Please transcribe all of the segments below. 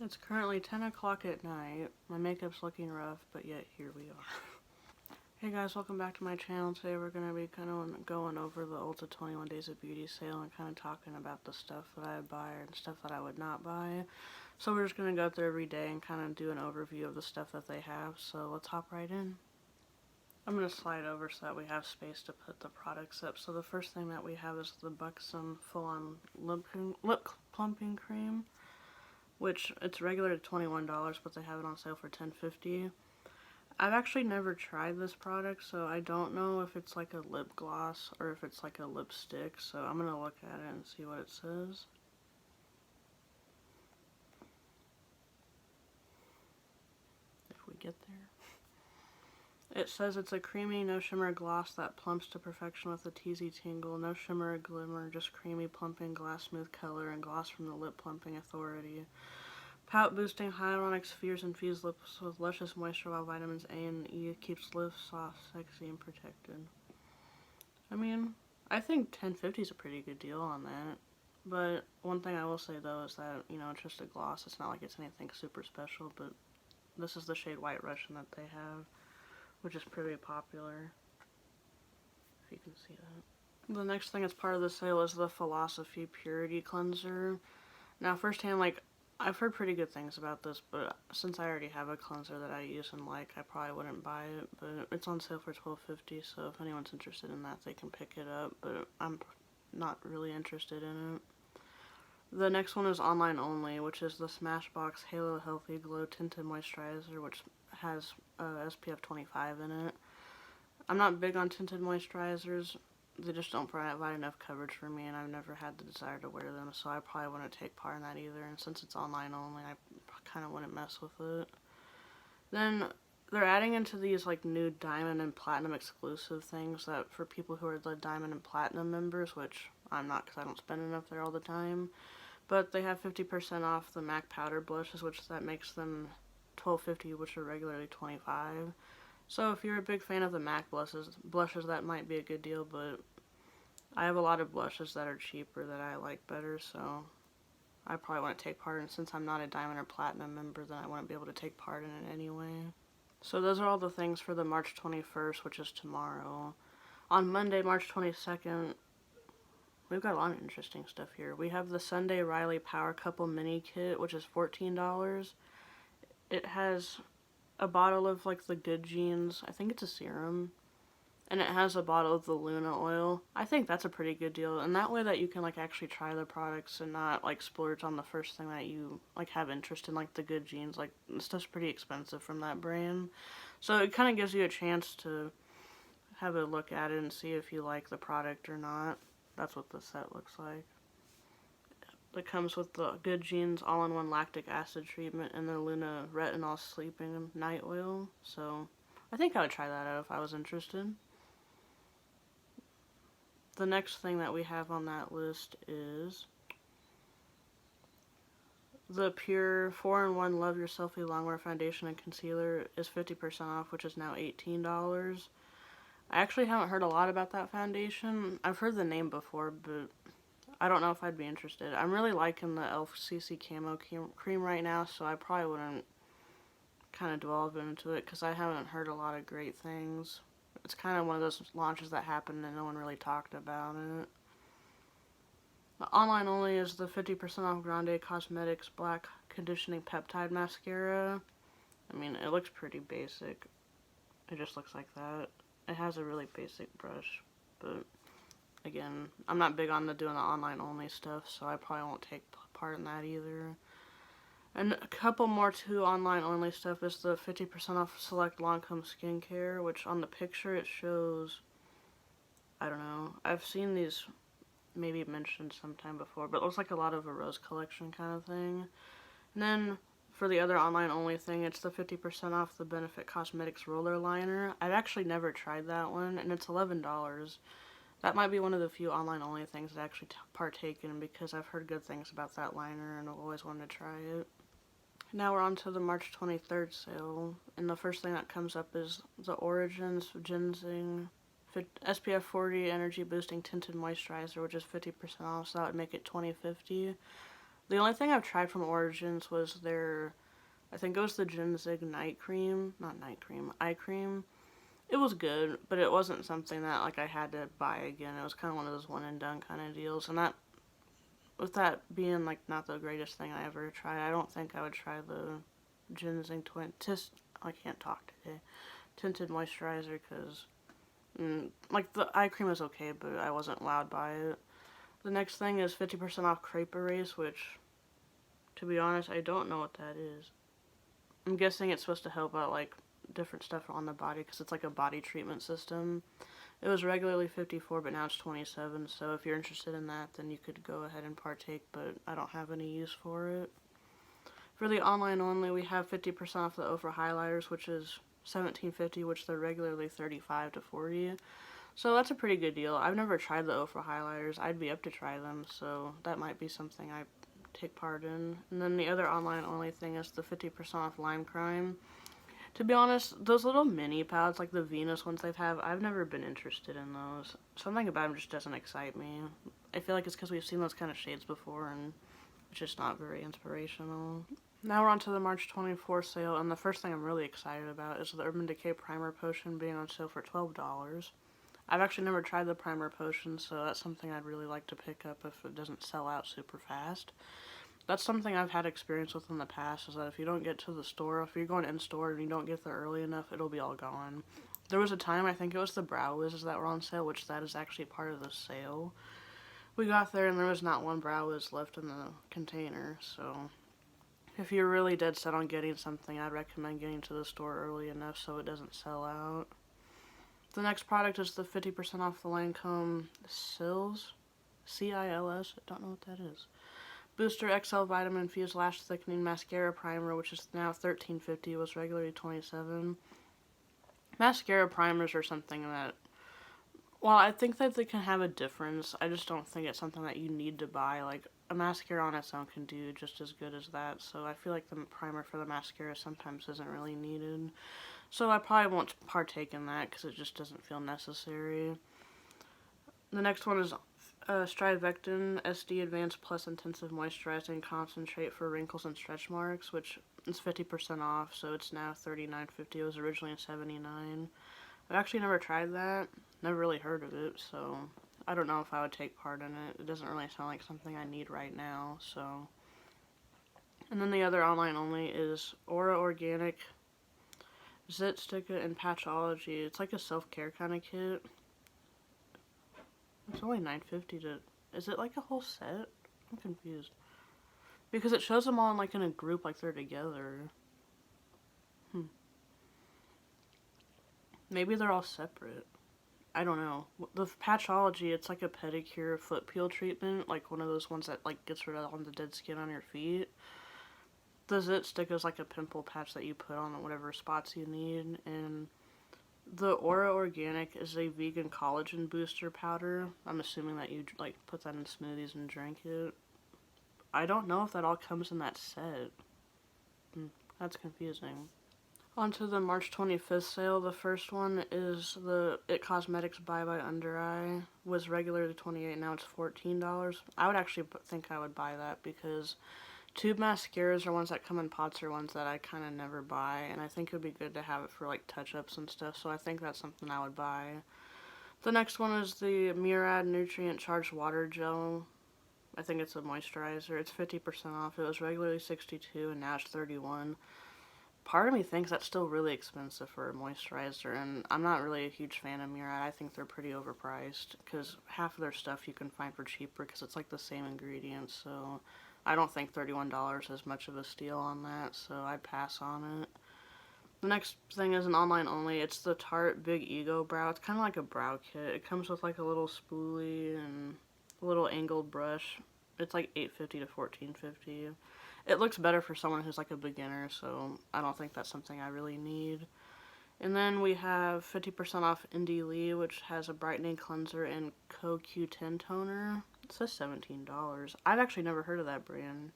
It's currently 10 o'clock at night. My makeup's looking rough, but yet here we are. Hey guys, welcome back to my channel. Today we're going to be kind of going over the Ulta 21 Days of Beauty sale and kind of talking about the stuff that I would buy and stuff that I would not buy. So we're just going to go through every day and kind of do an overview of the stuff that they have. So let's hop right in. I'm going to slide over so that we have space to put the products up. So the first thing that we have is the Buxom Full-On Lip Plumping Cream, which it's regular at $21, but they have it on sale for $10.50. I've actually never tried this product, so I don't know if it's like a lip gloss or if it's like a lipstick, so I'm going to look at it and see what it says. If we get there. It says it's a creamy, no shimmer gloss that plumps to perfection with a teasy tingle. No shimmer or glimmer, just creamy, plumping, glass smooth color, and gloss from the Lip Plumping Authority. Pout boosting hyaluronic spheres infuse lips with luscious moisture while vitamins A and E keeps lips soft, sexy, and protected. I mean, I think $10.50 is a pretty good deal on that. But one thing I will say though is that, you know, it's just a gloss. It's not like it's anything super special, but this is the shade White Russian that they have, which is pretty popular, if you can see that. The next thing that's part of the sale is the Philosophy Purity Cleanser. Now, firsthand, like, I've heard pretty good things about this, but since I already have a cleanser that I use and like, I probably wouldn't buy it, but it's on sale for $12.50, so if anyone's interested in that, they can pick it up, but I'm not really interested in it. The next one is online only, which is the Smashbox Halo Healthy Glow Tinted Moisturizer, which has SPF 25 in it. I'm not big on tinted moisturizers. They just don't provide enough coverage for me, and I've never had the desire to wear them, so I probably wouldn't take part in that either, and since it's online only, I kind of wouldn't mess with it. Then they're adding into these like new Diamond and Platinum exclusive things that for people who are the Diamond and Platinum members, which I'm not because I don't spend enough there all the time, but they have 50% off the MAC powder blushes, which that makes them $12.50, which are regularly $25. So if you're a big fan of the MAC blushes, that might be a good deal, but I have a lot of blushes that are cheaper that I like better, so I probably wouldn't take part in it. Since I'm not a Diamond or Platinum member, then I wouldn't be able to take part in it anyway. So those are all the things for the March 21st, which is tomorrow. On Monday, March 22nd, we've got a lot of interesting stuff here. We have the Sunday Riley Power Couple Mini Kit, which is $14. It has a bottle of like the Good Genes, I think it's a serum, and it has a bottle of the Luna oil. I think that's a pretty good deal, and that way that you can like actually try the products and not like splurge on the first thing that you like have interest in, like the Good Genes. Like, this stuff's pretty expensive from that brand, so it kind of gives you a chance to have a look at it and see if you like the product or not. That's what the set looks like. It comes with the Good Genes all-in-one lactic acid treatment and the Luna retinol sleeping night oil. So I think I would try that out if I was interested. The next thing that we have on that list is the Pure 4-in-1 Love Your Selfie Longwear Foundation and Concealer is 50% off, which is now $18. I actually haven't heard a lot about that foundation. I've heard the name before, but I don't know if I'd be interested. I'm really liking the e.l.f. CC Camo Cream right now, so I probably wouldn't kind of delve into it because I haven't heard a lot of great things. It's kind of one of those launches that happened and no one really talked about it. The online only is the 50% off Grande Cosmetics Black Conditioning Peptide Mascara. I mean, it looks pretty basic. It just looks like that. It has a really basic brush, but again, I'm not big on doing the online only stuff, so I probably won't take part in that either. And a couple more to online only stuff is the 50% off Select Lancome Skincare, which on the picture it shows, I don't know, I've seen these maybe mentioned sometime before, but it looks like a lot of a rose collection kind of thing. And then for the other online only thing, it's the 50% off the Benefit Cosmetics Roller Liner. I've actually never tried that one, and it's $11. That might be one of the few online only things that I actually partake in because I've heard good things about that liner and I've always wanted to try it. Now we're on to the March 23rd sale, and the first thing that comes up is the Origins Ginseng SPF 40 Energy Boosting Tinted Moisturizer, which is 50% off, so that would make it $20.50. The only thing I've tried from Origins was their, I think it was the Ginseng night cream, not night cream, eye cream. It was good, but it wasn't something that like I had to buy again. It was kind of one of those one and done kind of deals. And that, with that being like not the greatest thing I ever tried, I don't think I would try the Ginseng I can't talk today. Tinted moisturizer because like the eye cream is okay, but I wasn't wowed by it. The next thing is 50% off Crepe Erase, which, to be honest, I don't know what that is. I'm guessing it's supposed to help out like different stuff on the body because it's like a body treatment system. It was regularly 54, but now it's 27. So if you're interested in that, then you could go ahead and partake. But I don't have any use for it. For the online only, we have 50% off the Ofra highlighters, which is $17.50, which they're regularly $35 to $40. So that's a pretty good deal. I've never tried the Ofra highlighters. I'd be up to try them, so that might be something I take part in. And then the other online only thing is the 50% off Lime Crime. To be honest, those little mini palettes, like the Venus ones they've have, I've never been interested in those. Something about them just doesn't excite me. I feel like it's because we've seen those kind of shades before, and it's just not very inspirational. Now we're on to the March 24th sale, and the first thing I'm really excited about is the Urban Decay Primer Potion being on sale for $12. I've actually never tried the primer potion, so that's something I'd really like to pick up if it doesn't sell out super fast. That's something I've had experience with in the past, is that if you don't get to the store, if you're going in store and you don't get there early enough, it'll be all gone. There was a time, I think it was the Brow Wizzes that were on sale, which that is actually part of the sale. We got there and there was not one Brow Wiz left in the container, so if you're really dead set on getting something, I'd recommend getting to the store early enough so it doesn't sell out. The next product is the 50% off the Lancome Cils, C-I-L-S, I don't know what that is. Booster XL Vitamin Infused Lash Thickening Mascara Primer, which is now $13.50, was regularly $27. Mascara primers are something that, while I think that they can have a difference, I just don't think it's something that you need to buy. Like, a mascara on its own can do just as good as that, so I feel like the primer for the mascara sometimes isn't really needed. So I probably won't partake in that because it just doesn't feel necessary. The next one is Strivectin SD Advanced Plus Intensive Moisturizing Concentrate for Wrinkles and Stretch Marks, which is 50% off, so it's now $39.50. It was originally $79. I've actually never tried that. Never really heard of it, so I don't know if I would take part in it. It doesn't really sound like something I need right now, so. And then the other online only is Aura Organic Zit Sticka and Patchology. It's like a self-care kind of kit. It's only $9.50 to... Is it like a whole set? I'm confused. Because it shows them all in, like, in a group like they're together. Maybe they're all separate. I don't know. The Patchology, it's like a pedicure foot peel treatment. Like one of those ones that, like, gets rid of all the dead skin on your feet. The Zit Stick is like a pimple patch that you put on whatever spots you need, and the Aura Organic is a vegan collagen booster powder. I'm assuming that you like put that in smoothies and drink it. I don't know if that all comes in that set. That's confusing. On to the March 25th sale. The first one is the It Cosmetics Bye Bye Under Eye. Was regularly $28, now it's $14. I would actually think I would buy that because tube mascaras are ones that come in pots or ones that I kind of never buy, and I think it would be good to have it for like touch-ups and stuff, so I think that's something I would buy. The next one is the Murad Nutrient Charged Water Gel. I think it's a moisturizer. It's 50% off. It was regularly $62 and now it's $31. Part of me thinks that's still really expensive for a moisturizer, and I'm not really a huge fan of Murad. I think they're pretty overpriced because half of their stuff you can find for cheaper because it's like the same ingredients, so I don't think $31 is much of a steal on that, so I'd pass on it. The next thing is an online only. It's the Tarte Big Ego Brow. It's kind of like a brow kit. It comes with like a little spoolie and a little angled brush. It's like $8.50 to $14.50. It looks better for someone who's like a beginner, so I don't think that's something I really need. And then we have 50% off Indie Lee, which has a brightening cleanser and CoQ10 toner. It says $17. I've actually never heard of that brand.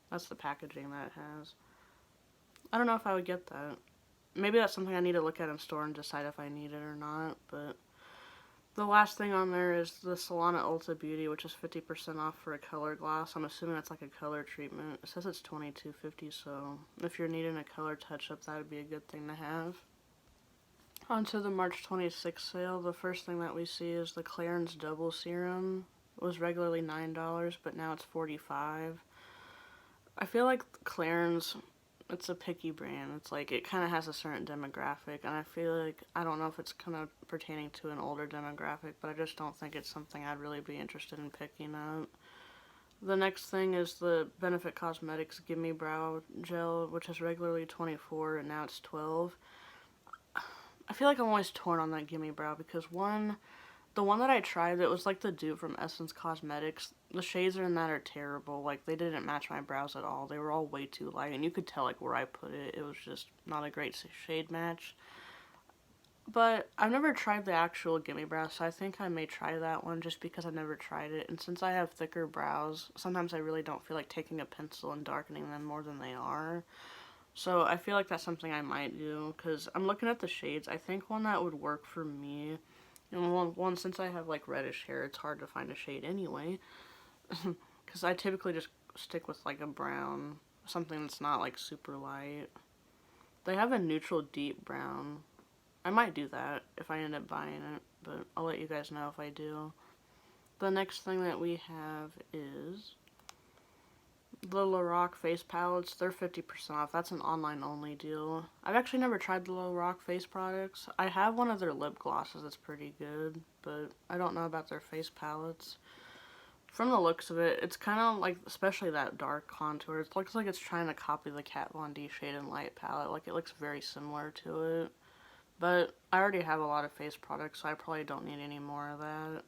That's the packaging that it has. I don't know if I would get that. Maybe that's something I need to look at in store and decide if I need it or not, but The last thing on there is the Solana Ulta Beauty, which is 50% off for a color gloss. I'm assuming that's like a color treatment. It says it's $22.50, so if you're needing a color touch-up, that would be a good thing to have. On to the March 26th sale. The first thing that we see is the Clarins Double Serum. It was regularly $9, but now it's $45. I feel like Clarins, it's a picky brand. It's like, it kind of has a certain demographic, and I feel like, I don't know if it's kind of pertaining to an older demographic, but I just don't think it's something I'd really be interested in picking up. The next thing is the Benefit Cosmetics Gimme Brow Gel, which is regularly $24, and now it's $12. I feel like I'm always torn on that Gimme Brow, because the one that I tried, it was like the dupe from Essence Cosmetics. The shades in that are terrible. Like, they didn't match my brows at all. They were all way too light, and you could tell, like, where I put it. It was just not a great shade match. But I've never tried the actual Gimme Brow, so I think I may try that one just because I've never tried it. And since I have thicker brows, sometimes I really don't feel like taking a pencil and darkening them more than they are. So I feel like that's something I might do, because I'm looking at the shades. I think one that would work for me, and one since I have like reddish hair, it's hard to find a shade anyway, because I typically just stick with like a brown, something that's not like super light. They have a neutral deep brown. I might do that if I end up buying it, but I'll let you guys know if I do. The next thing that we have is the Lorac face palettes. They're 50% off. That's an online only deal. I've actually never tried the Lorac face products. I have one of their lip glosses that's pretty good, but I don't know about their face palettes. From the looks of it, it's kind of like, especially that dark contour, it looks like it's trying to copy the Kat Von D Shade and Light palette. Like, it looks very similar to it. But I already have a lot of face products, so I probably don't need any more of that.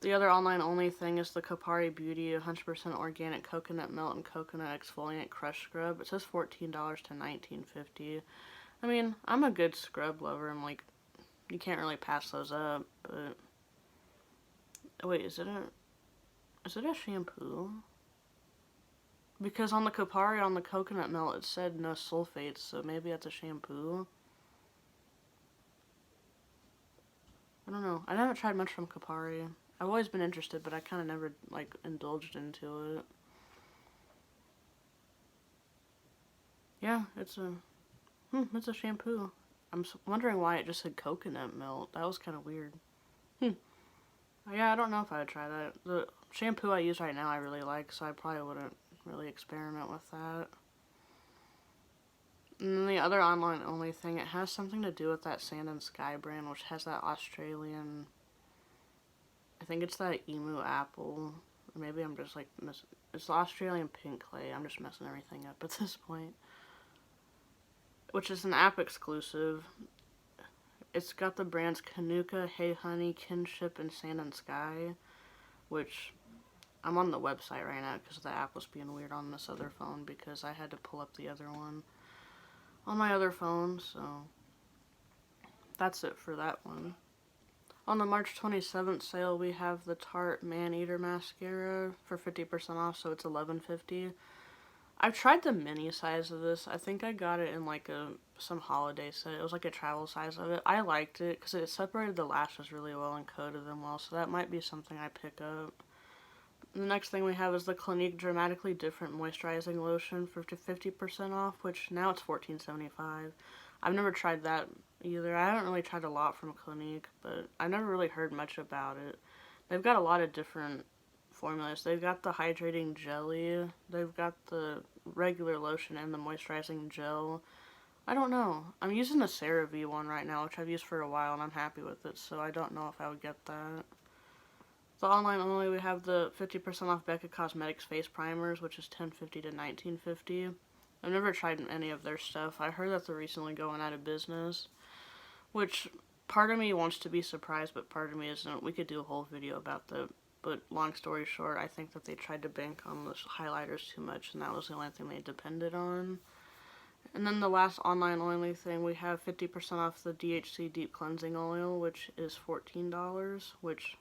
The other online only thing is the Kopari Beauty 100% organic coconut milk and coconut exfoliant crush scrub. It says $14 to $19.50. I mean, I'm a good scrub lover, and like, you can't really pass those up, but wait, is it a shampoo? Because on the Kopari, on the coconut milk, it said no sulfates, so maybe that's a shampoo. I don't know. I haven't tried much from Kopari. I've always been interested, but I kind of never, like, indulged into it. Yeah, it's a shampoo. I'm wondering why it just said coconut milk. That was kind of weird. Yeah, I don't know if I would try that. The shampoo I use right now I really like, so I probably wouldn't really experiment with that. And then the other online only thing, it has something to do with that Sand and Sky brand, which has that Australian, I think it's that emu apple. Or maybe I'm just like, it's the Australian pink clay. I'm just messing everything up at this point. Which is an app exclusive. It's got the brands Kanuka, Hey Honey, Kinship, and Sand and Sky. Which, I'm on the website right now because the app was being weird on this other phone because I had to pull up the other one on my other phone, so that's it for that one. On the March 27th sale, we have the Tarte Man-Eater Mascara for 50% off, so it's $11.50. I've tried the mini size of this. I think I got it in like some holiday set. It was like a travel size of it. I liked it because it separated the lashes really well and coated them well, so that might be something I pick up. The next thing we have is the Clinique Dramatically Different Moisturizing Lotion for 50% off, which now it's $14.75. I've never tried that either. I haven't really tried a lot from Clinique, but I never really heard much about it. They've got a lot of different formulas. They've got the hydrating jelly, they've got the regular lotion, and the moisturizing gel. I don't know. I'm using the CeraVe one right now, which I've used for a while, and I'm happy with it, so I don't know if I would get that. The online only, we have the 50% off Becca Cosmetics face primers, which is $10.50 to $19.50. I've never tried any of their stuff. I heard that they're recently going out of business, which part of me wants to be surprised, but part of me isn't. We could do a whole video about that, but long story short, I think that they tried to bank on the highlighters too much, and that was the only thing they depended on. And then the last online only thing, we have 50% off the DHC Deep Cleansing Oil, which is $14, which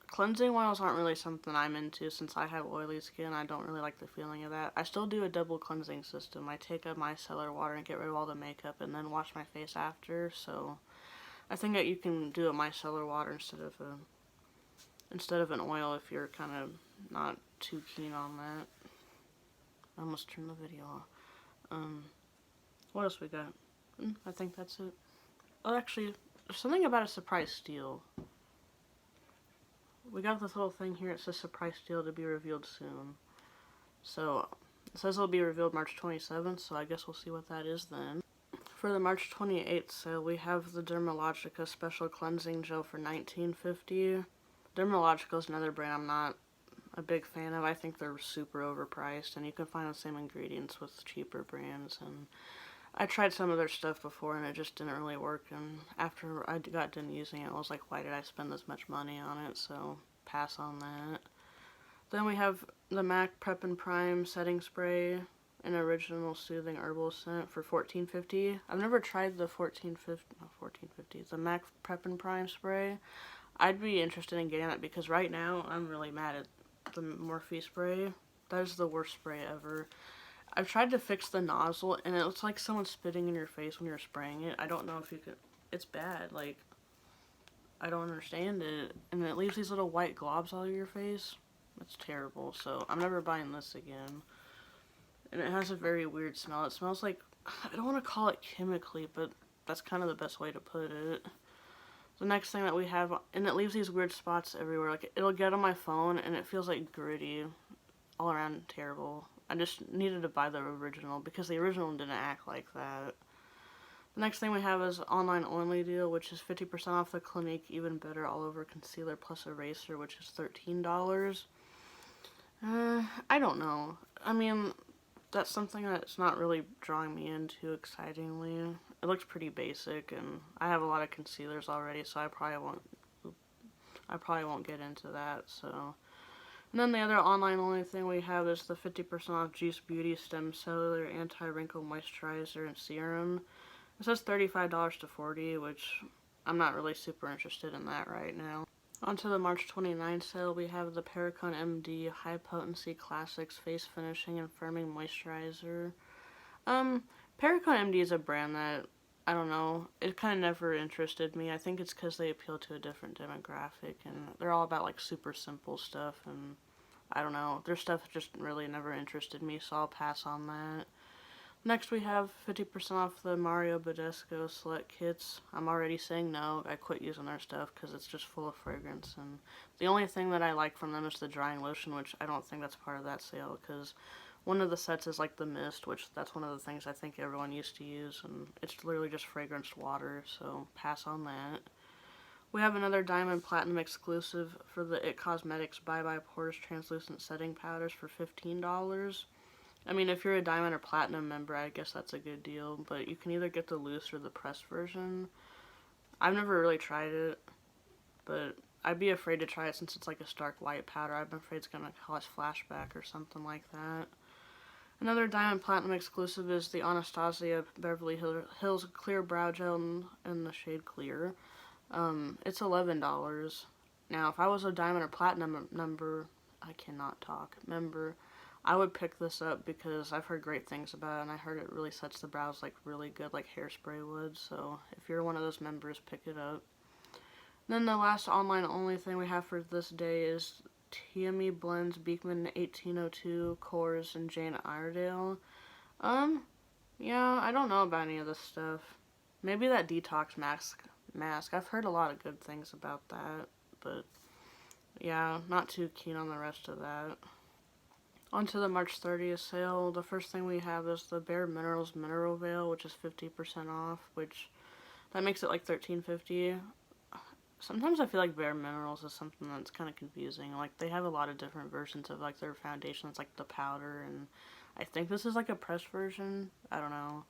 cleansing oils aren't really something I'm into since I have oily skin. I don't really like the feeling of that. I still do a double cleansing system. I take a micellar water and get rid of all the makeup and then wash my face after, so I think that you can do a micellar water instead of an oil if you're kind of not too keen on that. I almost turned the video off. What else we got? I think that's it. Oh, actually, there's something about a surprise steal. We got this little thing here. It says surprise steal to be revealed soon. So, it says it'll be revealed March 27th, so I guess we'll see what that is then. For the March 28th sale, we have the Dermalogica Special Cleansing Gel for $19.50. Dermalogica is another brand I'm not a big fan of. I think they're super overpriced, and you can find the same ingredients with cheaper brands. And I tried some of their stuff before, and it just didn't really work. And after I got done using it, I was like, why did I spend this much money on it? So, pass on that. Then we have the MAC Prep and Prime Setting Spray, an original soothing herbal scent for $14.50. I've never tried the the MAC Prep and Prime spray. I'd be interested in getting it because right now I'm really mad at the Morphe spray. That is the worst spray ever. I've tried to fix the nozzle and it looks like someone's spitting in your face when you're spraying it. I don't know if you could. It's bad. Like, I don't understand it. And it leaves these little white globs all over your face. It's terrible. So I'm never buying this again. And it has a very weird smell. It smells like, I don't want to call it chemically, but that's kind of the best way to put it. The next thing that we have, and it leaves these weird spots everywhere. Like, it'll get on my phone, and it feels like gritty. All around terrible. I just needed to buy the original, because the original didn't act like that. The next thing we have is online only deal, which is 50% off the Clinique Even Better All Over Concealer Plus Eraser, which is $13. I don't know. I mean, that's something that's not really drawing me in too excitingly. It looks pretty basic, and I have a lot of concealers already, so I probably won't get into that. So, and then the other online only thing we have is the 50% off Juice Beauty Stem Cellular Anti-Wrinkle Moisturizer and Serum. It says $35 to $40, which I'm not really super interested in that right now. Onto the March 29th sale, we have the Perricone MD High Potency Classics Face Finishing and Firming Moisturizer. Perricone MD is a brand that, I don't know, it kind of never interested me. I think it's because they appeal to a different demographic, and they're all about, like, super simple stuff, and I don't know, their stuff just really never interested me, so I'll pass on that. Next we have 50% off the Mario Badescu Select Kits. I'm already saying no. I quit using their stuff because it's just full of fragrance. And the only thing that I like from them is the drying lotion, which I don't think that's part of that sale because one of the sets is like the mist, which that's one of the things I think everyone used to use. And it's literally just fragranced water, so pass on that. We have another Diamond Platinum exclusive for the IT Cosmetics Bye Bye Pores Translucent Setting Powders for $15. I mean, if you're a Diamond or Platinum member, I guess that's a good deal, but you can either get the loose or the pressed version. I've never really tried it, but I'd be afraid to try it since it's like a stark white powder. I'm afraid it's going to cause flashback or something like that. Another Diamond Platinum exclusive is the Anastasia Beverly Hills Clear Brow Gel in the shade Clear. It's $11. Now, if I was a Diamond or Platinum member, I would pick this up because I've heard great things about it, and I heard it really sets the brows like really good, like hairspray would. So if you're one of those members, pick it up. Then the last online only thing we have for this day is TME Blends Beekman 1802, Kors, and Jane Iredale. Yeah, I don't know about any of this stuff. Maybe that detox mask. I've heard a lot of good things about that, but yeah, not too keen on the rest of that. Onto the March 30th sale, the first thing we have is the Bare Minerals Mineral Veil, which is 50% off, which that makes it like $13.50. Sometimes I feel like Bare Minerals is something that's kind of confusing. Like, they have a lot of different versions of like their foundations, like the powder, and I think this is like a pressed version. I don't know.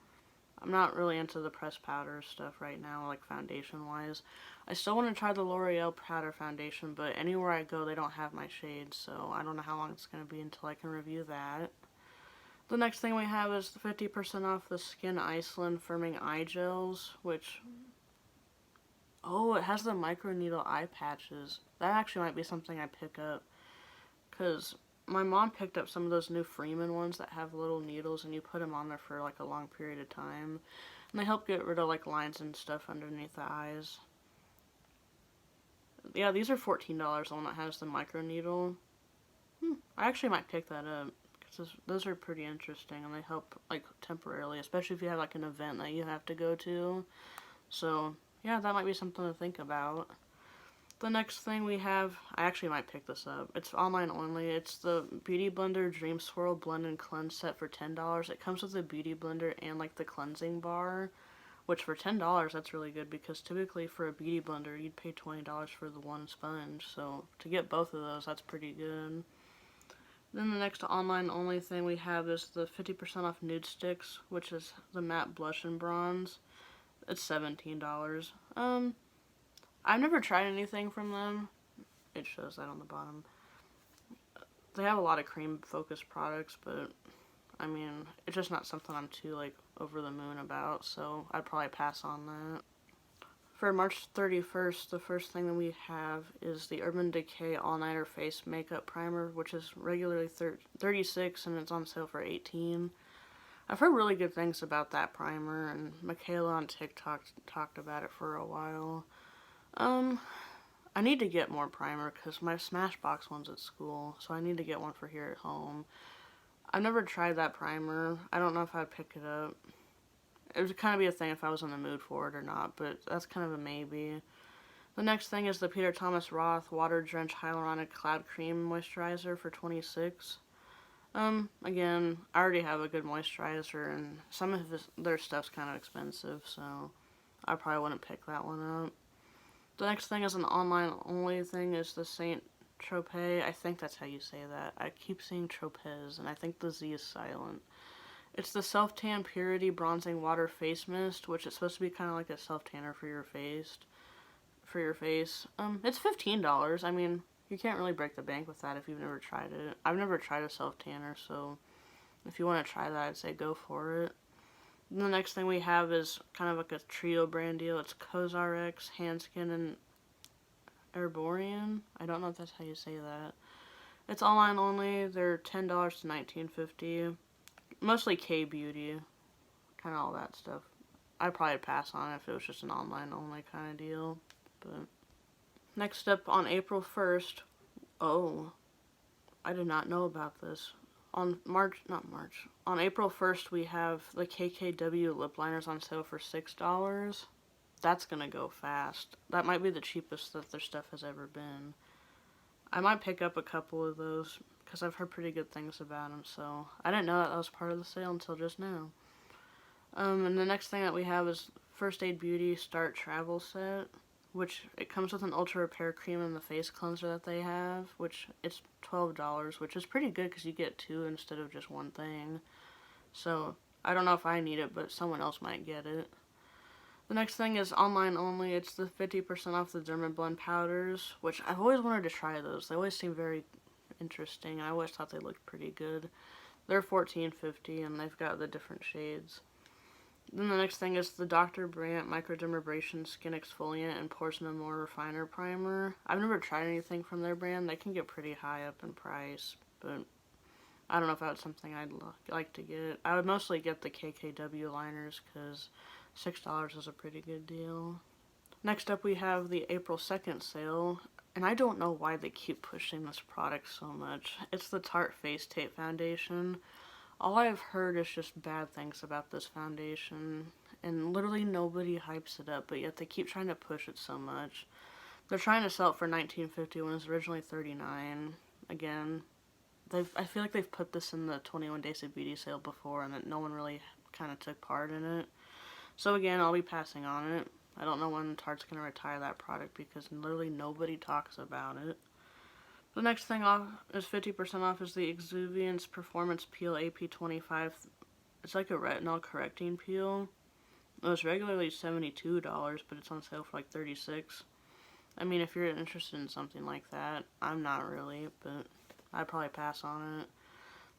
I'm not really into the pressed powder stuff right now, like foundation-wise. I still want to try the L'Oreal Powder Foundation, but anywhere I go, they don't have my shades, so I don't know how long it's going to be until I can review that. The next thing we have is 50% off the Skin Iceland Firming Eye Gels, which... Oh, it has the microneedle eye patches. That actually might be something I pick up, because my mom picked up some of those new Freeman ones that have little needles, and you put them on there for like a long period of time. And they help get rid of like lines and stuff underneath the eyes. Yeah, these are $14, the one that has the micro needle. I actually might pick that up, because those are pretty interesting, and they help, like, temporarily, especially if you have, like, an event that you have to go to. So, yeah, that might be something to think about. The next thing we have, I actually might pick this up. It's online only. It's the Beauty Blender Dream Swirl Blend and Cleanse set for $10. It comes with the Beauty Blender and, like, the cleansing bar, which for $10, that's really good, because typically for a Beauty Blender, you'd pay $20 for the one sponge. So, to get both of those, that's pretty good. Then the next online only thing we have is the 50% off nude sticks, which is the matte blush and bronze. It's $17. I've never tried anything from them. It shows that on the bottom. They have a lot of cream focused products, but I mean, it's just not something I'm too, like, over the moon about, so I'd probably pass on that. For March 31st, the first thing that we have is the Urban Decay All Nighter Face Makeup Primer, which is regularly $36 and it's on sale for $18. I've heard really good things about that primer, and Michaela on TikTok talked about it for a while. I need to get more primer because my Smashbox one's at school, so I need to get one for here at home. I've never tried that primer. I don't know if I'd pick it up. It would kind of be a thing if I was in the mood for it or not, but that's kind of a maybe. The next thing is the Peter Thomas Roth Water Drenched Hyaluronic Cloud Cream Moisturizer for $26. Again, I already have a good moisturizer, and some of their stuff's kind of expensive, so I probably wouldn't pick that one up. The next thing is an online only thing, is the Saint Tropez. I think that's how you say that. I keep saying Tropez, and I think the Z is silent. It's the Self-Tan Purity Bronzing Water Face Mist, which is supposed to be kind of like a self-tanner for your face. It's $15. I mean, you can't really break the bank with that if you've never tried it. I've never tried a self-tanner, so if you want to try that, I'd say go for it. And the next thing we have is kind of like a trio brand deal. It's CosRx, Handskin, and Herborian. I don't know if that's how you say that. It's online only. They're $10 to $19.50. Mostly K-beauty. Kind of all that stuff. I'd probably pass on it if it was just an online only kind of deal. But next up, on April 1st, oh, I did not know about this. On April 1st, we have the KKW lip liners on sale for $6. That's gonna go fast. That might be the cheapest that their stuff has ever been. I might pick up a couple of those because I've heard pretty good things about them, so I didn't know that was part of the sale until just now. And the next thing that we have is First Aid Beauty Start Travel Set, which it comes with an Ultra Repair Cream and the face cleanser that they have, which it's $12, which is pretty good because you get two instead of just one thing. So, I don't know if I need it, but someone else might get it. The next thing is online only. It's the 50% off the Dermablend powders, which I've always wanted to try those. They always seem very interesting. I always thought they looked pretty good. They're $14.50 and they've got the different shades. Then the next thing is the Dr. Brandt Microdermabrasion Skin Exfoliant and Pores No More Refiner Primer. I've never tried anything from their brand. They can get pretty high up in price, but I don't know if that's something I'd like to get. I would mostly get the KKW liners because $6 is a pretty good deal. Next up we have the April 2nd sale, and I don't know why they keep pushing this product so much. It's the Tarte Face Tape Foundation. All I've heard is just bad things about this foundation, and literally nobody hypes it up, but yet they keep trying to push it so much. They're trying to sell it for $19.50 when it was originally $39. Again, I feel like they've put this in the 21 Days of Beauty sale before, and that no one really kind of took part in it. So again, I'll be passing on it. I don't know when Tarte's going to retire that product because literally nobody talks about it. The next thing off is 50% off is the Exuviance Performance Peel AP25. It's like a retinol correcting peel. It was regularly $72, but it's on sale for like $36. I mean, if you're interested in something like that, I'm not really, but I'd probably pass on it.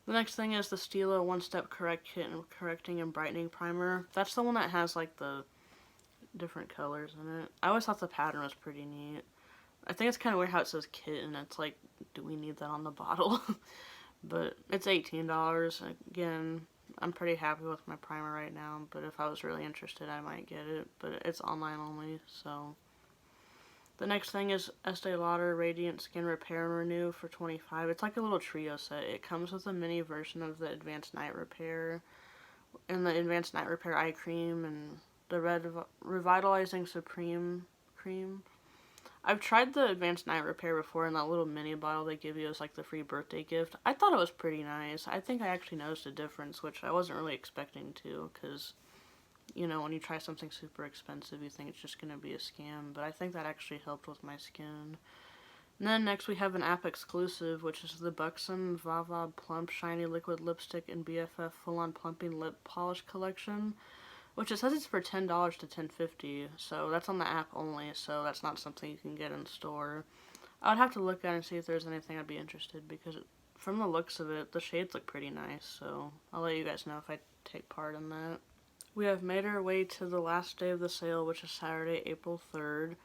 The next thing is the Stila One Step Correcting and Brightening Primer. That's the one that has like the different colors in it. I always thought the pattern was pretty neat. I think it's kind of weird how it says kit, and it's like, do we need that on the bottle? But it's $18. Again, I'm pretty happy with my primer right now, but if I was really interested, I might get it. But it's online only, so. The next thing is Estee Lauder Radiant Skin Repair and Renew for $25. It's like a little trio set. It comes with a mini version of the Advanced Night Repair and the Advanced Night Repair Eye Cream and the Revitalizing Supreme Cream. I've tried the Advanced Night Repair before in that little mini bottle they give you as like the free birthday gift. I thought it was pretty nice. I think I actually noticed a difference, which I wasn't really expecting to, because you know, when you try something super expensive, you think it's just going to be a scam, but I think that actually helped with my skin. And then next we have an app exclusive, which is the Buxom Vava Plump Shiny Liquid Lipstick and BFF Full-On Plumping Lip Polish Collection, which it says it's for $10 to $10.50, so that's on the app only, so that's not something you can get in store. I would have to look at it and see if there's anything I'd be interested, because from the looks of it, the shades look pretty nice, so I'll let you guys know if I take part in that. We have made our way to the last day of the sale, which is Saturday, April 3rd.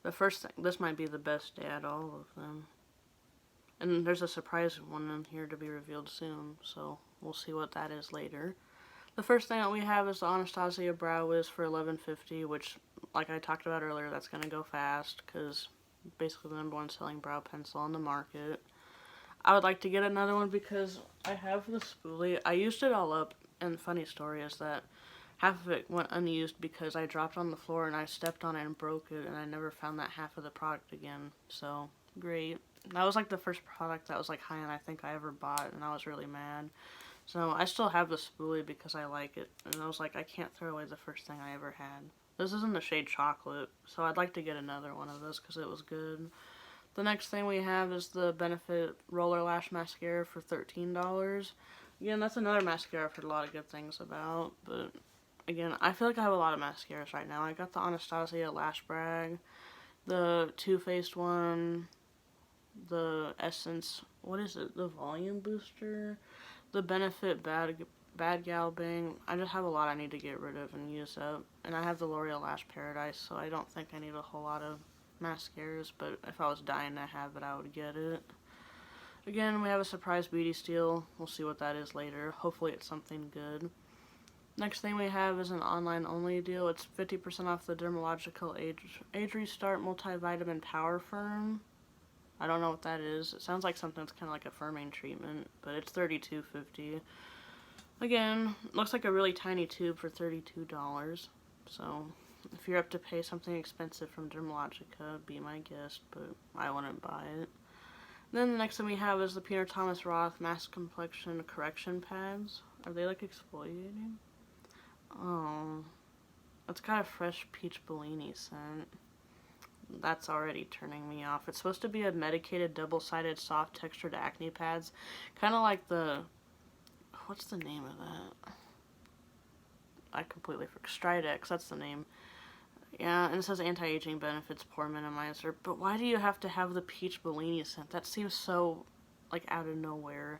The first thing, this might be the best day out of all of them. And there's a surprise one in here to be revealed soon, so we'll see what that is later. The first thing that we have is the Anastasia Brow Wiz for $11.50, which, like I talked about earlier, that's going to go fast, because basically the #1 selling brow pencil on the market. I would like to get another one because I have the spoolie. I used it all up, and the funny story is that half of it went unused because I dropped on the floor and I stepped on it and broke it, and I never found that half of the product again. So, great. That was like the first product that was like high-end I think I ever bought, and I was really mad. So, I still have the spoolie because I like it, and I was like, I can't throw away the first thing I ever had. This is in the shade Chocolate, so I'd like to get another one of those because it was good. The next thing we have is the Benefit Roller Lash Mascara for $13. Again, that's another mascara I've heard a lot of good things about, but again, I feel like I have a lot of mascaras right now. I got the Anastasia Lash Brag, the Too Faced one, the Essence, what is it, the Volume Booster, the Benefit Bad Gal Bang. I just have a lot I need to get rid of and use up. And I have the L'Oreal Lash Paradise, so I don't think I need a whole lot of mascaras, but if I was dying to have it, I would get it. Again, we have a surprise beauty steal. We'll see what that is later. Hopefully it's something good. Next thing we have is an online only deal. It's 50% off the Dermalogical Age Restart Multivitamin Power Firm. I don't know what that is. It sounds like something that's kind of like a firming treatment, but it's $32.50. Again, looks like a really tiny tube for $32. So, if you're up to pay something expensive from Dermalogica, be my guest, but I wouldn't buy it. Then the next thing we have is the Peter Thomas Roth Mask Complexion Correction Pads. Are they like exfoliating? Oh, it's got a fresh peach Bellini scent. That's already turning me off. It's supposed to be a medicated double-sided soft textured acne pads. Kind of like the, what's the name of that? I completely forgot. Stridex, that's the name. Yeah, and it says anti-aging benefits, pore minimizer. But why do you have to have the peach Bellini scent? That seems so, like, out of nowhere.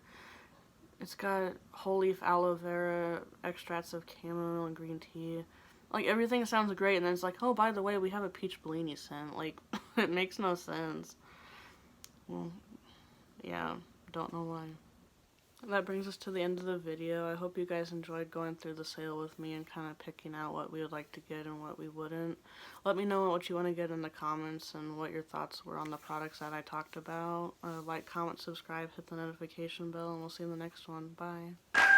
It's got whole leaf aloe vera, extracts of chamomile and green tea. Like, everything sounds great, and then it's like, oh, by the way, we have a peach Bellini scent. Like, it makes no sense. Well, yeah, don't know why. That brings us to the end of the video. I hope you guys enjoyed going through the sale with me and kind of picking out what we would like to get and what we wouldn't. Let me know what you want to get in the comments and what your thoughts were on the products that I talked about. Like, comment, subscribe, hit the notification bell, and we'll see you in the next one. Bye.